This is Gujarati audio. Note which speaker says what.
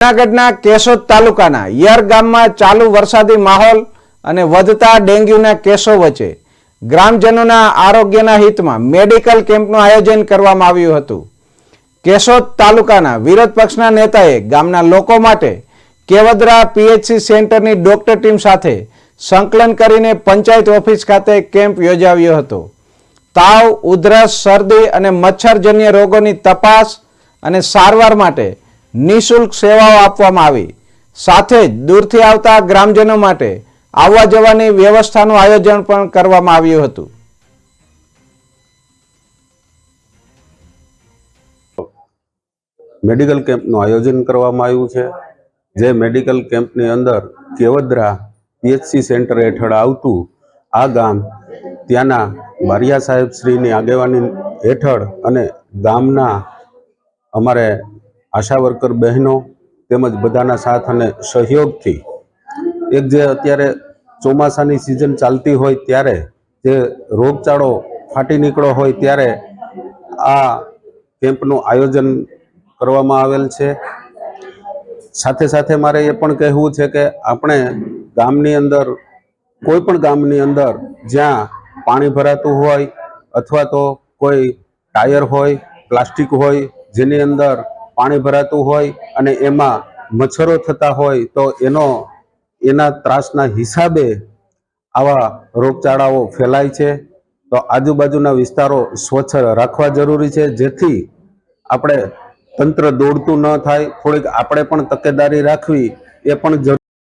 Speaker 1: જૂનાગઢના કેશોદ તાલુકાના યર ગામમાં ચાલુ વરસાદી માહોલ અને વધતા ડેન્ગ્યુના કેસો વચ્ચે ગ્રામજનોના આરોગ્યના હિતમાં મેડિકલ કેમ્પનું આયોજન કરવામાં આવ્યું હતું। કેશોદ તાલુકાના વિરોધ પક્ષના નેતાએ ગામના લોકો માટે કેવદરા પીએચસી સેન્ટરની ડોક્ટર ટીમ સાથે સંકલન કરીને પંચાયત ઓફિસ ખાતે કેમ્પ યોજાવ્યો હતો। તાવ, ઉધરસ, શરદી અને મચ્છરજન્ય રોગોની તપાસ અને સારવાર માટે નિઃશુલ્ક સેવાઓ આપવામાં આવી। સાથે જ દૂરથી આવતા ગ્રામજનો માટે આવવા જવાની વ્યવસ્થાનું આયોજન પણ કરવામાં આવ્યું હતું।
Speaker 2: મેડિકલ કેમ્પનું આયોજન કરવામાં આવ્યું છે। જે મેડિકલ કેમ્પની અંદર કેવદરા પીએચસી સેન્ટર હેઠળ આવતું આ ગામ ત્યાંના બારિયા સાહેબ શ્રીની આગેવાની હેઠળ અને ગામના અમારે આશા વર્કર બહેનો તેમજ બધાના સાથ અને સહયોગથી એક જે અત્યારે ચોમાસાની સિઝન ચાલતી હોય ત્યારે જે રોગચાળો ફાટી નીકળ્યો હોય ત્યારે આ કેમ્પનું આયોજન કરવામાં આવેલ છે। સાથે સાથે મારે એ પણ કહેવું છે કે આપણે ગામની અંદર કોઈ પણ ગામની અંદર જ્યાં પાણી ભરાતું હોય અથવા તો કોઈ ટાયર હોય, પ્લાસ્ટિક હોય જેની અંદર પાણી ભરાતું હોય અને એમાં મચ્છરો થતા હોય તો એના ત્રાસના હિસાબે આવા રોગચાળાઓ ફેલાય છે। તો આજુબાજુના વિસ્તારો સ્વચ્છ રાખવા જરૂરી છે, જેથી આપણે તંત્ર દોડતું ન થાય। થોડીક આપણે પણ તકેદારી રાખવી એ પણ જરૂરી।